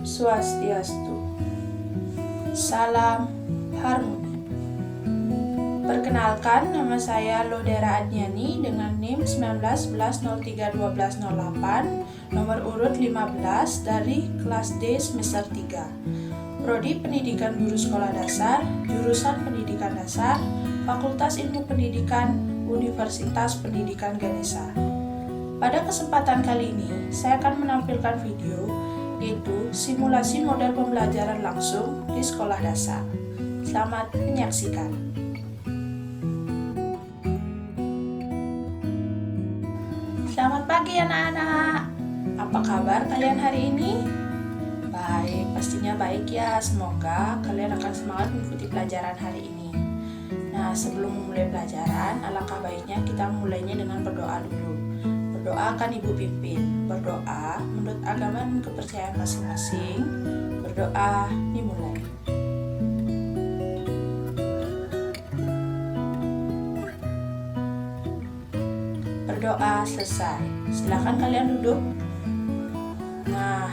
Swastiastu. Salam harmoni. Perkenalkan, nama saya Lodera Adniani dengan NIM 1911031208, nomor urut 15 dari kelas D semester 3. Prodi Pendidikan Guru Sekolah Dasar, jurusan Pendidikan Dasar, Fakultas Ilmu Pendidikan, Universitas Pendidikan Ganesha. Pada kesempatan kali ini, saya akan menampilkan video yaitu simulasi model pembelajaran langsung di sekolah dasar. Selamat menyaksikan. Selamat pagi anak-anak. Apa kabar kalian hari ini? Baik, pastinya baik ya. Semoga kalian akan semangat mengikuti pelajaran hari ini. Nah, sebelum memulai pelajaran, alangkah baiknya kita mulainya dengan berdoa dulu. Berdoa akan Ibu pimpin. Berdoa menurut agama dan kepercayaan masing-masing. Berdoa dimulai. Berdoa selesai. Silakan kalian duduk. Nah,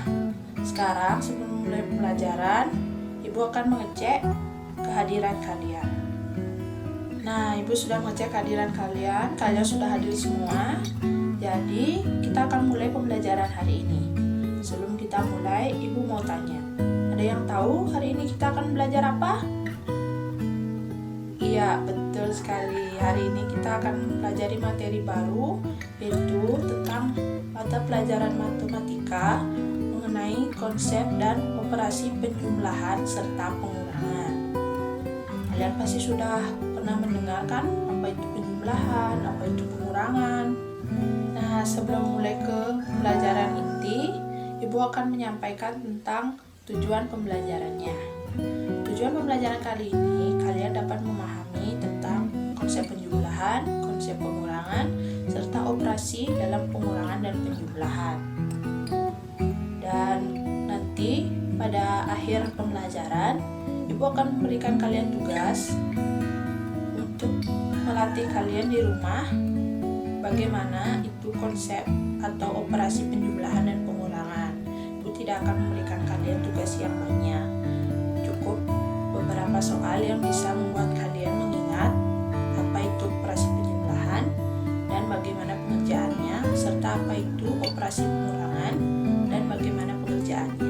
sekarang sebelum mulai pelajaran, Ibu akan mengecek kehadiran kalian. Nah, Ibu sudah mengecek kehadiran kalian. Kalian sudah hadir semua. Jadi, kita akan mulai pembelajaran hari ini. Sebelum kita mulai, Ibu mau tanya. Ada yang tahu hari ini kita akan belajar apa? Iya, betul sekali. Hari ini kita akan pelajari materi baru, yaitu tentang mata pelajaran matematika mengenai konsep dan operasi penjumlahan serta pengurangan. Kalian pasti sudah pernah mendengarkan apa itu penjumlahan, apa itu pengurangan. Nah, sebelum mulai ke pelajaran inti, Ibu akan menyampaikan tentang tujuan pembelajarannya. Tujuan pembelajaran kali ini, kalian dapat memahami tentang konsep penjumlahan, konsep pengurangan, serta operasi dalam pengurangan dan penjumlahan. Dan nanti pada akhir pembelajaran, Ibu akan memberikan kalian tugas untuk melatih kalian di rumah bagaimana itu konsep atau operasi penjumlahan dan pengurangan. Ibu tidak akan memberikan kalian tugas yang banyak. Cukup beberapa soal yang bisa membuat kalian mengingat apa itu operasi penjumlahan dan bagaimana pengerjaannya, serta apa itu operasi pengurangan dan bagaimana pengerjaannya.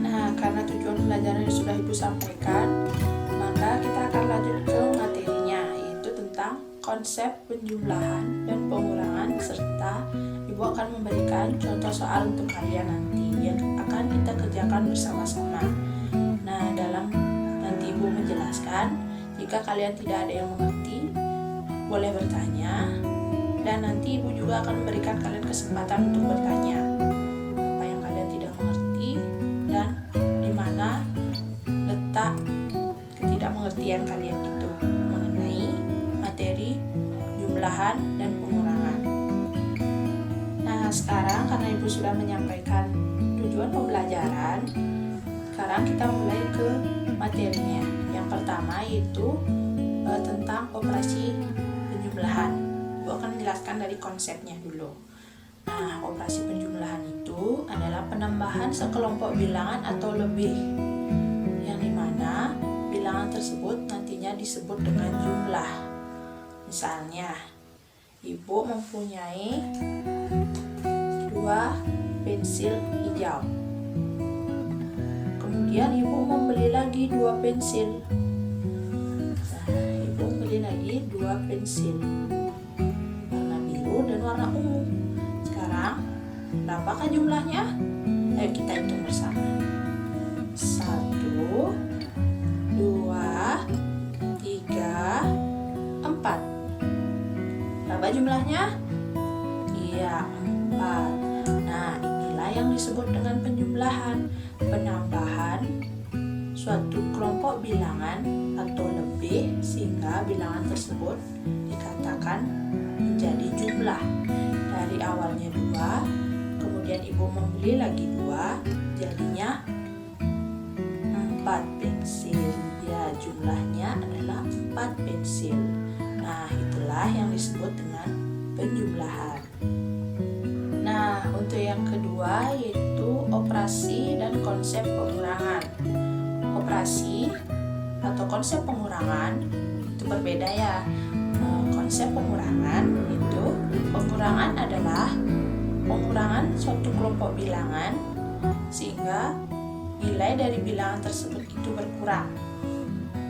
Nah, karena tujuan pelajaran sudah Ibu sampaikan, maka kita akan lanjut ke materinya, yaitu tentang konsep penjumlahan dan pengurangan, serta Ibu akan memberikan contoh soal untuk kalian nanti yang akan kita kerjakan bersama-sama. Nah, dalam nanti Ibu menjelaskan, jika kalian tidak ada yang mengerti, boleh bertanya, dan nanti Ibu juga akan memberikan kalian kesempatan untuk bertanya apa yang kalian tidak mengerti dan di mana letak ketidakmengertian kalian itu mengenai materi jumlahan dan pengurangan. Nah, sekarang karena Ibu sudah menyampaikan tujuan pembelajaran, sekarang kita mulai ke materinya. Yang pertama yaitu tentang operasi penjumlahan. Ibu akan menjelaskan dari konsepnya dulu. Nah, operasi penjumlahan itu adalah penambahan sekelompok bilangan atau lebih, yang dimana bilangan tersebut nantinya disebut dengan jumlah. Misalnya, Ibu mempunyai 2 pensil hijau. Kemudian Ibu membeli lagi 2 pensil. Nah, Ibu beli lagi 2 pensil warna biru dan warna ungu. Sekarang, berapakah jumlahnya? Ayo kita hitung bersama. 1, 2, 3, 4. Berapa jumlahnya? Iya, 4. Nah, inilah yang disebut dengan penjumlahan, penambahan suatu kelompok bilangan atau lebih sehingga bilangan tersebut dikatakan menjadi jumlah. Dari awalnya 2, kemudian Ibu membeli lagi 2, jadinya 4 pensil. Ya, jumlahnya adalah 4 pensil. Nah, itulah yang disebut dengan penjumlahan. Nah, untuk yang kedua yaitu operasi operasi dan konsep pengurangan. Operasi atau konsep pengurangan itu berbeda ya. Konsep pengurangan itu, pengurangan adalah pengurangan suatu kelompok bilangan sehingga nilai dari bilangan tersebut itu berkurang.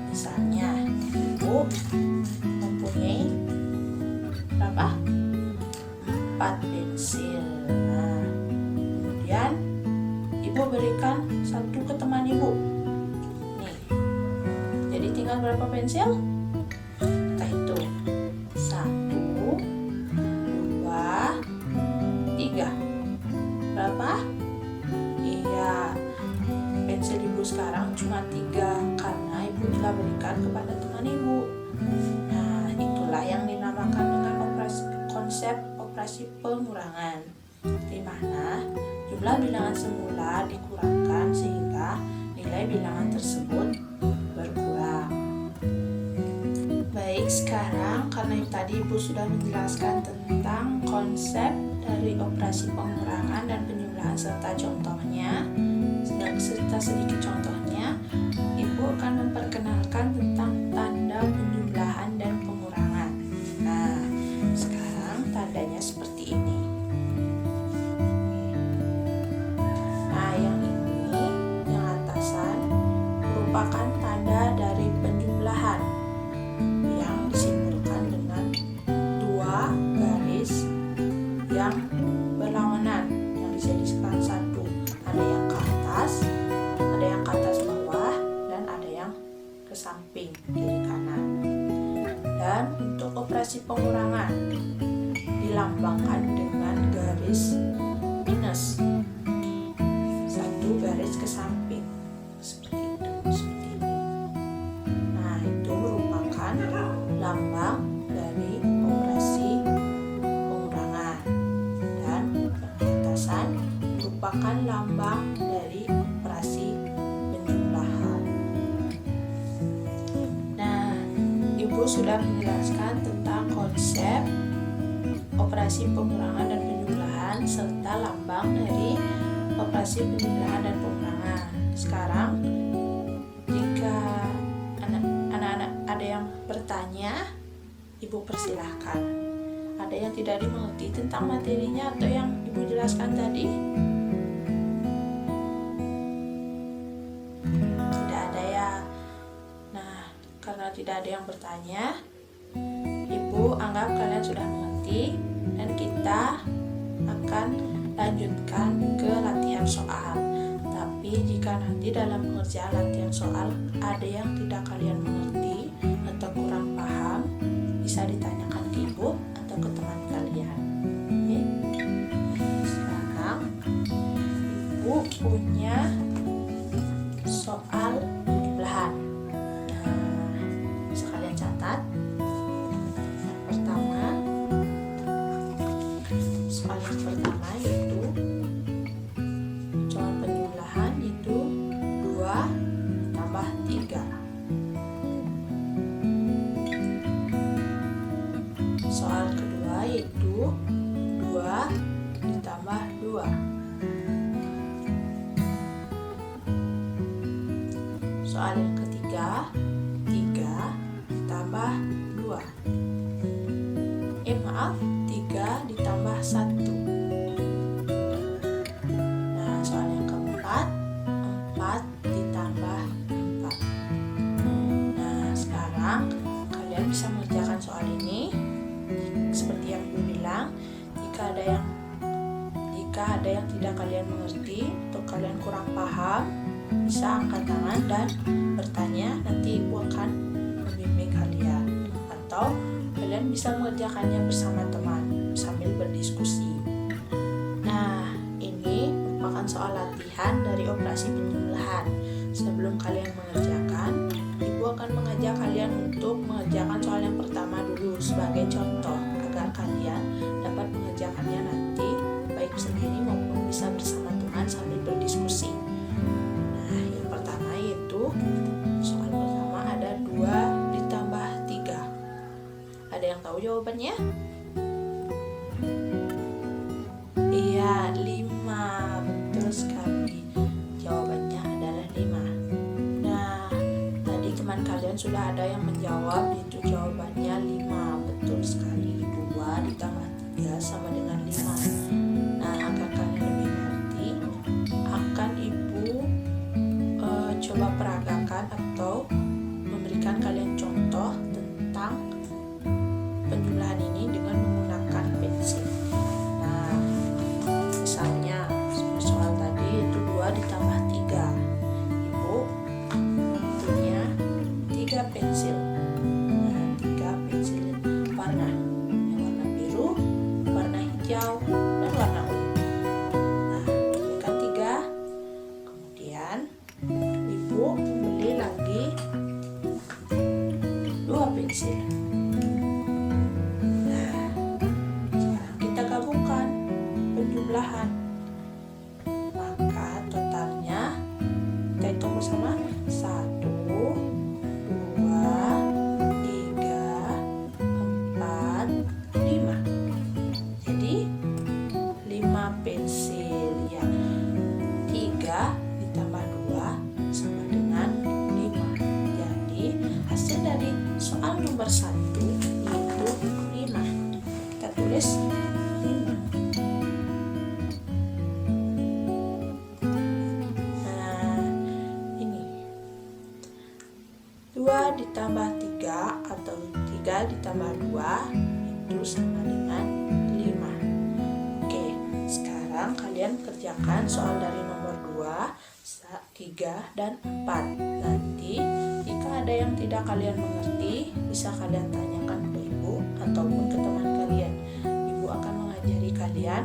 Misalnya, Ibu mempunyai berapa? 4 pensil. Nah, kemudian Ibu berikan 1 ke teman Ibu. Nih. Jadi tinggal berapa pensil? Kita hitung. 1, 2, 3. Berapa? Iya. Pensil Ibu sekarang cuma 3 karena Ibu telah berikan kepada teman Ibu. Nah, itulah yang dinamakan dengan konsep operasi pengurangan, di mana jumlah bilangan semula dikurangkan sehingga nilai bilangan tersebut berkurang. Baik, sekarang karena tadi Ibu sudah menjelaskan tentang konsep dari operasi pengurangan dan penjumlahan serta contohnya, serta sedikit contohnya, Ibu akan memperkenalkan tentang tanda penjumlahan dan pengurangan. Nah, sekarang tandanya seperti ini. Nah, yang ini, yang atasan, merupakan tanda dari penjumlahan yang disimbolkan dengan 2 garis yang berlawanan yang dijadikan 1. Ada yang ke atas, ada yang ke atas bawah, dan ada yang ke samping kiri kanan. Dan untuk operasi pengurangan dilambangkan dengan garis minus, 1 garis ke samping seperti itu, seperti ini. Nah, itu merupakan lambang dari operasi pengurangan, dan atasan merupakan lambang dari operasi penjumlahan. Nah, Ibu sudah menjelaskan tentang konsep operasi pengurangan dan penjumlahan serta lambang dari operasi penjumlahan dan pengurangan. Sekarang, jika anak-anak ada yang bertanya, Ibu persilahkan. Ada yang tidak dimengerti tentang materinya atau yang Ibu jelaskan tadi? Tidak ada ya. Nah, karena tidak ada yang bertanya, Ibu anggap kalian sudah mengerti dan kita akan lanjutkan ke latihan soal. Tapi jika nanti dalam pengerjaan latihan soal ada yang tidak kalian mengerti atau kurang paham, bisa ditanyakan ke Ibu atau ke teman kalian. Oke. Sekarang Ibu punya soal penjumlahan. Nah, bisa kalian catat. Soal yang pertama yaitu soal penjumlahan, yaitu 2 tambah 3. Soal kedua yaitu 2 ditambah 2. Soal yang ketiga, 3 ditambah 2. Maaf, 3 ditambah 1. Nah, soal yang keempat, 4 ditambah 4. Nah, sekarang kalian bisa mengerjakan soal ini seperti yang Ibu bilang. Jika ada yang tidak kalian mengerti atau kalian kurang paham, bisa angkat tangan dan bertanya, nanti Ibu akan membimbing kalian. Atau kalian bisa mengerjakannya bersama teman sambil berdiskusi. Nah, ini merupakan soal latihan dari operasi penjumlahan. Sebelum kalian mengerjakan, Ibu akan mengajak kalian untuk mengerjakan soal yang pertama dulu sebagai contoh agar kalian dapat mengerjakannya nanti baik sendiri maupun bisa bersama teman sambil berdiskusi. Nah, yang pertama yaitu soal pertama ada 2 ditambah 3. Ada yang tahu jawabannya? Iya, 5. Betul sekali. sudah ada yang menjawab, itu jawabannya 5. Betul sekali, 2 ditambah 3 sama dengan 5. Nah, agar kalian lebih mengerti, akan Ibu coba peragakan atau memberikan kalian contoh tentang penjumlahan ini dengan menggunakan pensil. Nah, misalnya soal tadi itu 2 ditambah 3. Ibu punya 3 pensil. Nah, 3 pensil warna. Yang warna biru, warna hijau, dan warna ungu. Nah, jumlahkan 3. Kemudian Ibu membeli lagi 2 pensil. Nah, sekarang kita gabungkan penjumlahan. Maka totalnya kita hitung bersama 1, 2, 3, 4, 5. Jadi 5 pensil ya. 3 ditambah 2 sama dengan 5. Jadi hasil dari soal nomor 1 yaitu 5. Kita tulis 5. Nah, ini 2 ditambah 3 atau 3 ditambah 2 itu sama dengan 5. Oke, sekarang kalian kerjakan soal dari nomor 2, 3, dan 4. Nanti jika ada yang tidak kalian mengerti, bisa kalian tanyakan ke Ibu ataupun ke teman kalian. Ibu akan mengajari kalian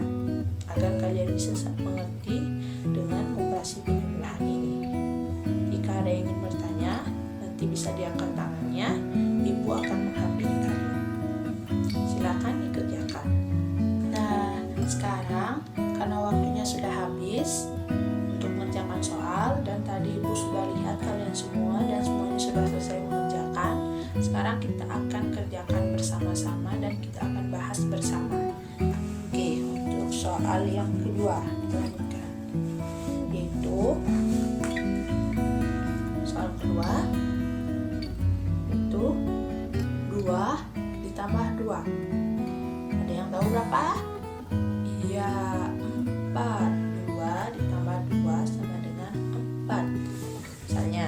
agar kalian bisa mengerti dengan operasi penjumlahan ini. Jika ada yang ingin bertanya, nanti bisa diangkat tangannya, Ibu akan menghampiri kalian. Silakan dikerjakan. Nah, sekarang karena waktunya sudah habis untuk mengerjakan soal, dan tadi Ibu sudah lihat kalian semua dan semuanya sudah selesai mengerjakan. Sekarang kita akan kerjakan bersama-sama dan kita akan bahas bersama. Oke, untuk soal yang kedua kita lanjutkan, yaitu soal kedua itu 2 ditambah 2. Ada yang tahu berapa? Iya, 4. 2 ditambah 2 sama dengan 4. Misalnya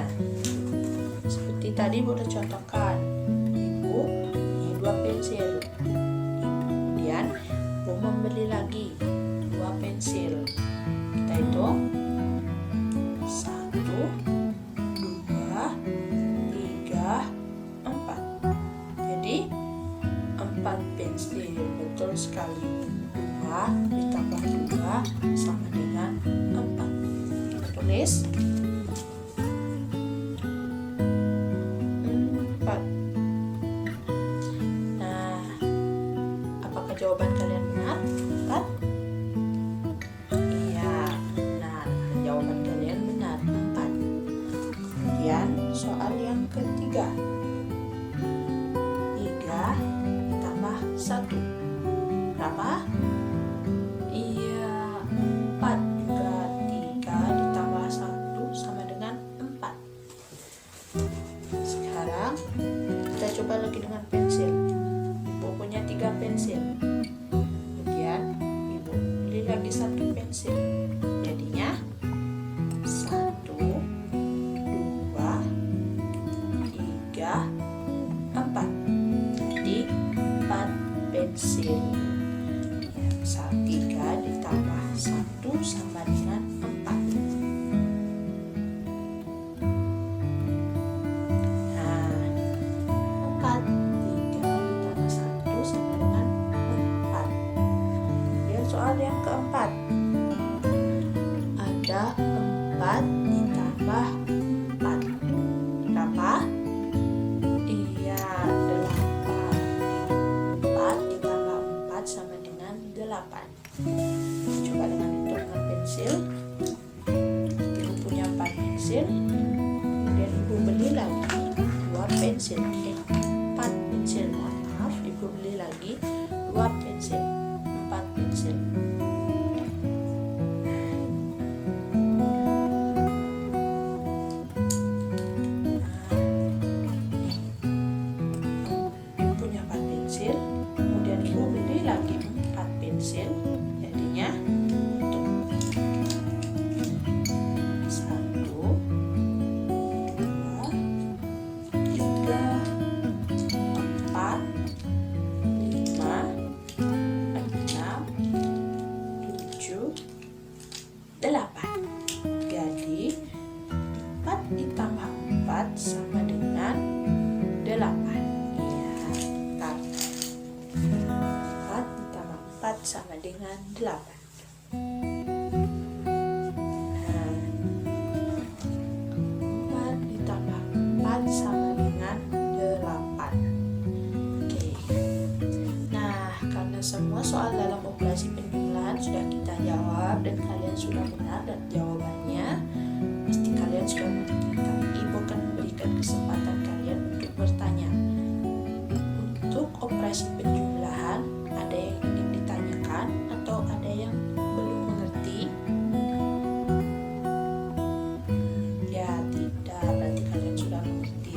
seperti tadi Ibu udah contohkan, Ibu punya 2 pensil. Kemudian Ibu membeli lagi 2 pensil. Kita hitung 1, 2, 3, 4. Jadi 4 pensil. Betul sekali. 2 ditambah 2 sama dengan 4. Kita tulis 4. Nah, apakah jawaban kalian benar? 4? Iya, benar. Jawaban kalian benar, 4. Kemudian soal yang ketiga, 3 ditambah 1. Berapa? Iya, 4 juga. 3 ditambah 1 sama dengan 4. Sekarang kita coba lagi dengan pensil. Ibu punya 3 pensil. Kemudian Ibu beli lagi 1 pensil. Jadinya 1, 2, 3, 4. Jadi 4 pensil. 3 ditambah 1 sama dengan 4. Nah, 4. 3 ditambah 1 sama dengan 4. Kemudian soal yang keempat, ada 4 ditambah 4. Berapa? Iya, 8. 4 ditambah 4 sama dengan 8. Coba dengan hitungan pensil. Ibu punya 4 pensil. Kemudian Ibu beli lagi 2 pensil. 4 pensil. Mohon maaf, Ibu beli lagi 2 pensil. 4 pensil. sudah benar dan jawabannya pasti kalian sudah mengerti. Tapi Ibu akan memberikan kesempatan kalian untuk bertanya. Untuk operasi penjumlahan, ada yang ingin ditanyakan atau ada yang belum mengerti? Ya, tidak, berarti kalian sudah mengerti.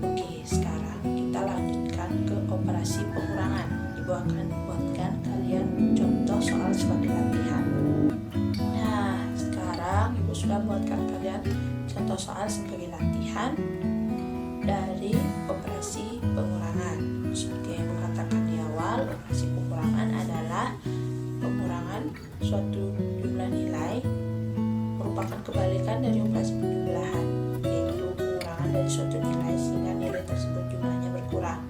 Oke, sekarang kita lanjutkan ke operasi pengurangan. Ibu akan buatkan kalian contoh soal sebagai latihan. Nah, sekarang Ibu sudah buatkan kalian contoh soal sebagai latihan dari operasi pengurangan. Seperti yang Ibu katakan di awal, operasi pengurangan adalah pengurangan suatu jumlah nilai merupakan kebalikan dari operasi penjumlahan, yaitu pengurangan dari suatu nilai sehingga nilai tersebut jumlahnya berkurang.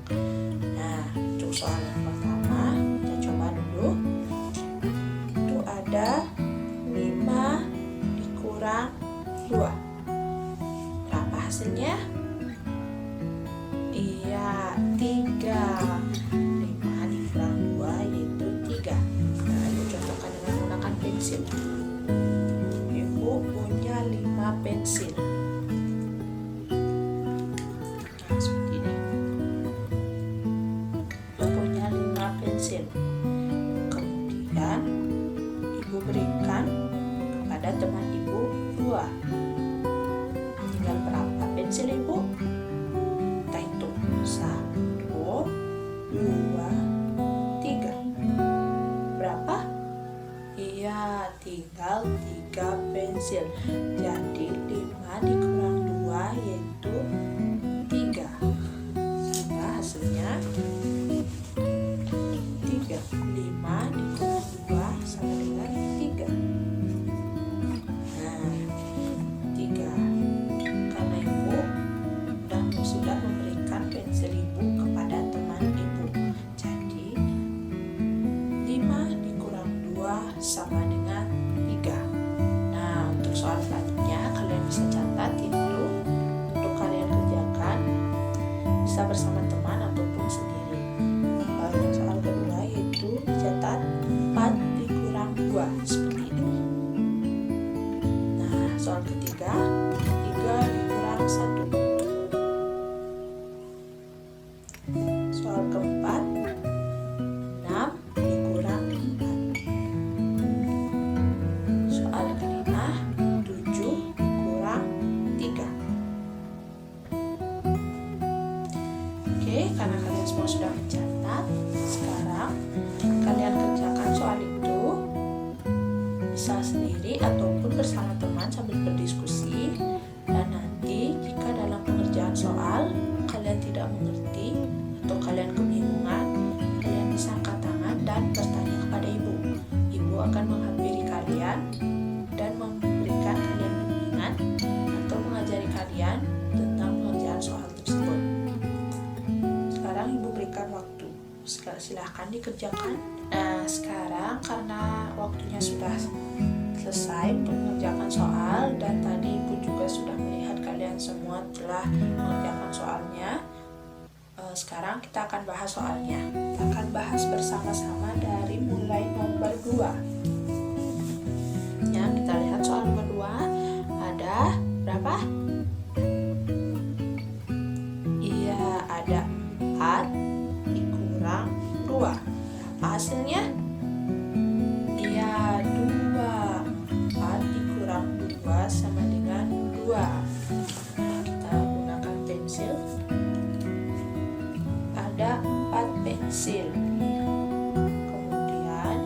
Nah, untuk soal yang pertama, kita coba dulu. Itu ada 5 dikurang 2. Berapa hasilnya? Iya, 3. 5 dikurang 2 yaitu 3. Nah, Ibu contohkan dengan menggunakan pensil. Ibu punya 5 pensil. Nah, seperti ini. Ibu punya 5 pensil. Kemudian Ibu berikan kepada teman Ibu 2. Tinggal berapa pensil Ibu? Kita hitung. 1, 2, 3. Berapa? Iya, tinggal 3 pensil. Jadi 5 dikurang 2 yaitu 3. Sehingga hasilnya 3. 5 dikurang 2 sama dengan 3. Nah, 3. Karena Ibu sudah memberikan pensil Ibu kepada teman Ibu. Jadi 5 dikurang 2 sama dengan 3. Nah, untuk soal selanjutnya kalian bisa catat itu untuk kalian kerjakan bisa bersama teman ataupun sendiri. Untuk soal kedua yaitu dicatat 4 dikurang 2 seperti ini. Nah, soal ketiga 3 dikurang 1. Soal keempat 6 dikurang 4. Soal kelima 7 dikurang 3. Oke, karena kalian semua sudah mencatat, sekarang kalian kerjakan soal itu bisa sendiri ataupun bersama teman sambil berdiskusi. Dan nanti jika dalam pengerjaan soal kalian tidak mengerti atau kalian kebingungan, kalian bisa angkat tangan dan bertanya kepada Ibu. Ibu akan menghampiri kalian dan memberikan kalian bimbingan atau mengajari kalian tentang pengerjaan soal tersebut. Sekarang Ibu berikan waktu. Silahkan dikerjakan. Nah, sekarang karena waktunya sudah selesai untuk mengerjakan soal dan tadi Ibu juga sudah melihat kalian semua telah mengerjakan soalnya. Sekarang kita akan bahas soalnya. Kita akan bahas bersama-sama dari mulai nomor 2. Ya, kita lihat soal nomor 2 ada berapa? Iya, ada 4 dikurang 2. Berapa hasilnya? Iya, 2. 4 dikurang 2 sama dengan 2. Kita gunakan pensil. Ada 4 pensil. Kemudian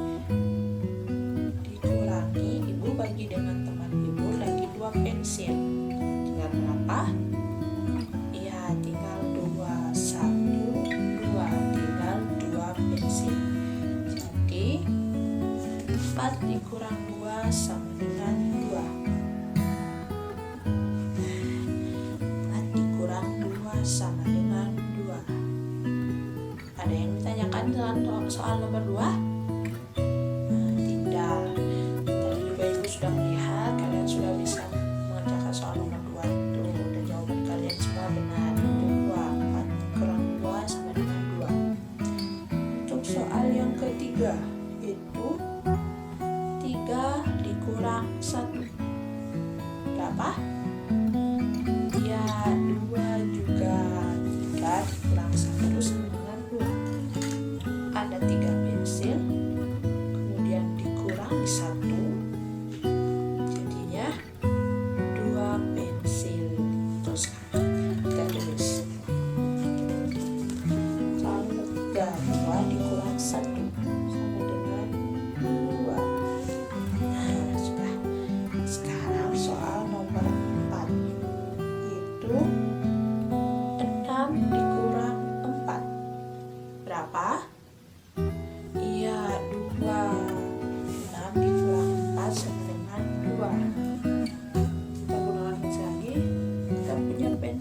dikurangi, Ibu bagi dengan teman Ibu lagi 2 pensil. Tinggal berapa? Iya, tinggal 2. 1, 2. Tinggal 2 pensil. Jadi 4 dikurang 2 sama dengan 2. 4 dikurang 2 sama dengan 2. Ada yang ditanyakan dalam soal nomor 2? Tidak. Tadi juga Ibu sudah melihat kalian sudah bisa mengerjakan soal nomor 2 itu. Dan jawaban kalian semua benar. 2. 4 kurang 2 sama dengan 2. Untuk soal yang ketiga yaitu 3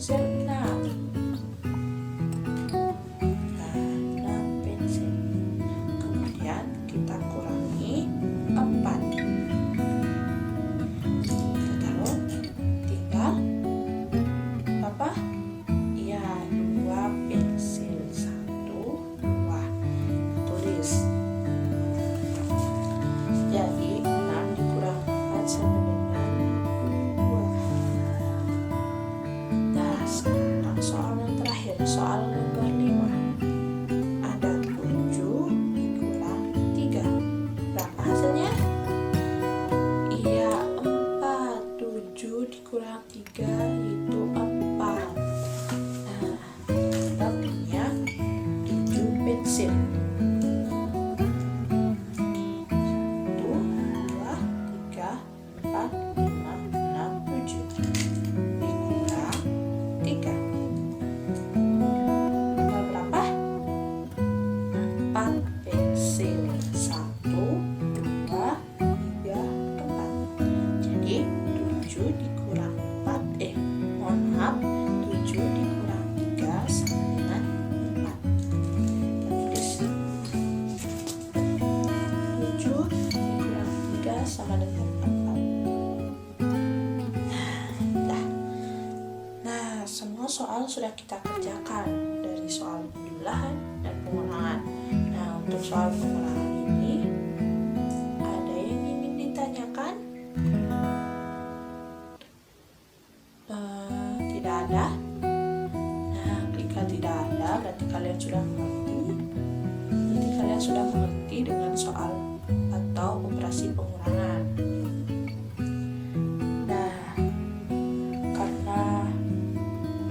pensil 6. Nah, 6 pensil. Kemudian kita kurangi 4. Kita taruh, tinggal apa? Iya, 2 pensil. 1, 2. Tulis. Jadi 6 dikurang 4 sama dengan 2. Nah, sekarang soal yang terakhir, soal nomor 5. Ada 7 dikurang 3. Berapa hasilnya? Iya, 4. 7 dikurang 3 yaitu 4. Nah, kita punya 7 pensil. 3 sama dengan 4. Nah, semua soal sudah kita kerjakan dari soal penjumlahan dan pengulangan. Nah, untuk soal pengulangan ini ada yang ingin ditanyakan? Tidak ada. Nah, jika tidak ada berarti kalian sudah mengerti. Berarti kalian sudah mengerti dengan soal atau operasi pengurangan. Nah, karena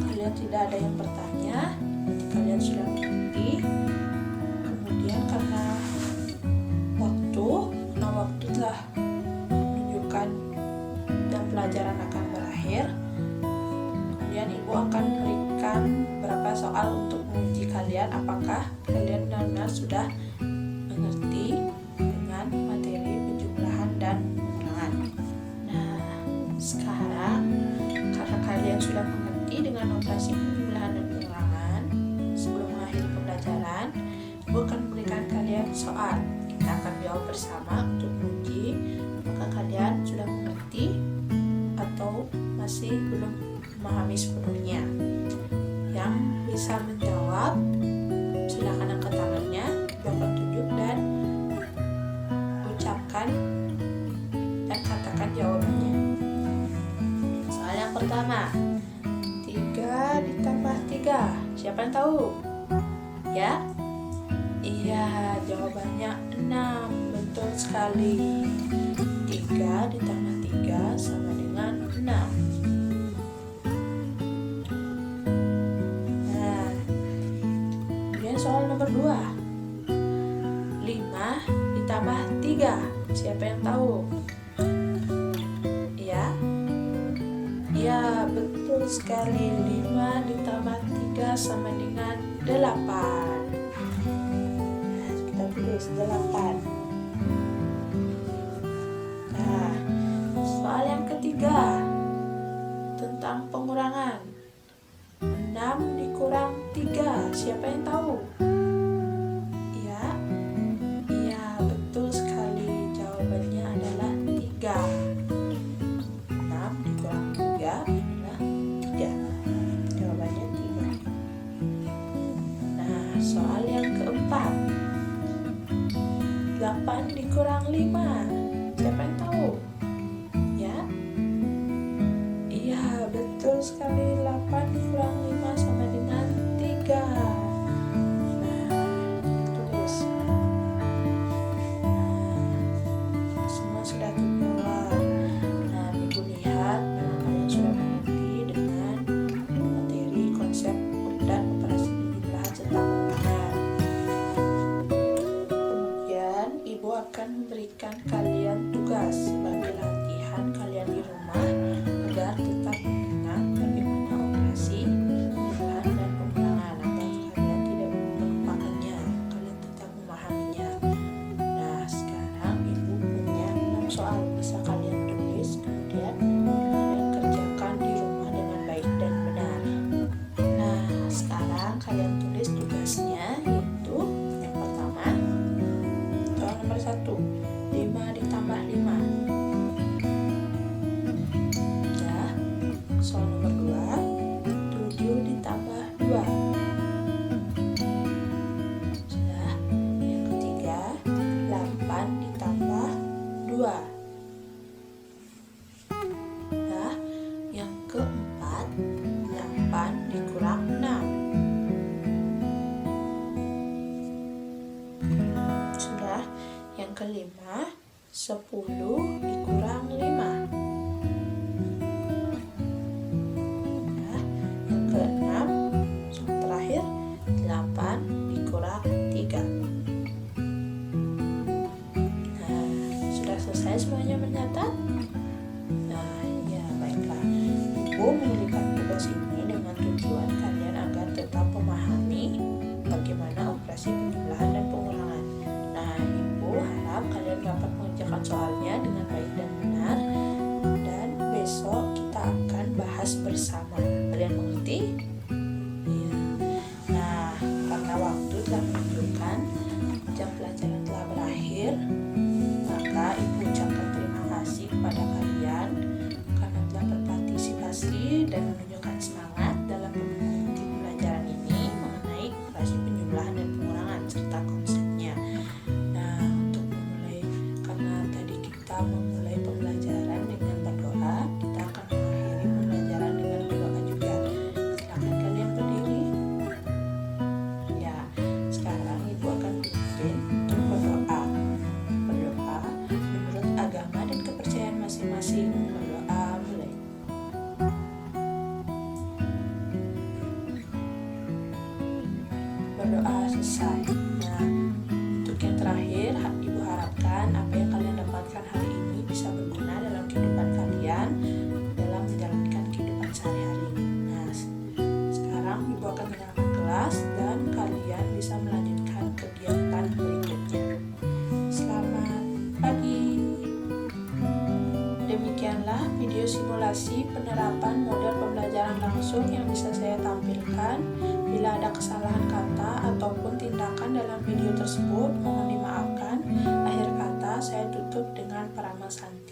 kalian tidak ada yang bertanya, berarti kalian sudah mengerti. Kemudian karena waktu telah menunjukkan dan pelajaran akan berakhir, kemudian ibu akan berikan beberapa soal untuk menguji kalian apakah kalian benar-benar sudah mengerti dengan materi penjumlahan dan pengurangan. Nah, sekarang karena kalian sudah mengerti dengan operasi penjumlahan dan pengurangan, sebelum mengakhiri pembelajaran, ibu akan memberikan kalian soal. Kita akan jawab bersama untuk menguji apakah kalian sudah mengerti atau masih belum memahami sepenuhnya. Yang bisa menjawab, silakan angkat tangannya, bapak tunjuk dan ucapkan dan katakan jawabannya. Soal yang pertama, 3 ditambah 3. Siapa yang tahu? Ya? Iya, jawabannya 6. Betul sekali. 3 ditambah 3 sama dengan 6. Nah, kemudian soal nomor 2. 5 ditambah 3. Siapa yang tahu? Ya? Ya, betul sekali. 5 ditambah 3 sama dengan 8. Nah, kita tulis 8. Nah, soal yang ketiga tentang pengurangan. 6 dikurang 3. Siapa yang tahu? Ya? Iya, betul sekali. Jawabannya adalah 3. 6 dikurang 3 adalah 3. Jawabannya 3. Nah, soal yang keempat. 8 dikurang 5. Siapa yang tahu? Ya? Iya, betul sekali. 8 dikurang 5 sama dengan 3. masing-masing berdoa. Mulai. Berdoa selesai. Nah, untuk yang terakhir, Ibu harapkan apa yang kalian dapatkan hari ini bisa berguna dalam kehidupan kalian, dalam menjalankan kehidupan sehari-hari. Nah, sekarang Ibu akan menyalakan kelas dan kalian bisa melanjutkan kegiatan berikutnya. Selamat pagi. Demikianlah video simulasi penerapan model pembelajaran langsung yang bisa saya tampilkan. Bila ada kesalahan kata ataupun tindakan dalam video tersebut, mohon dimaafkan. Akhir kata saya tutup dengan Parama Santi.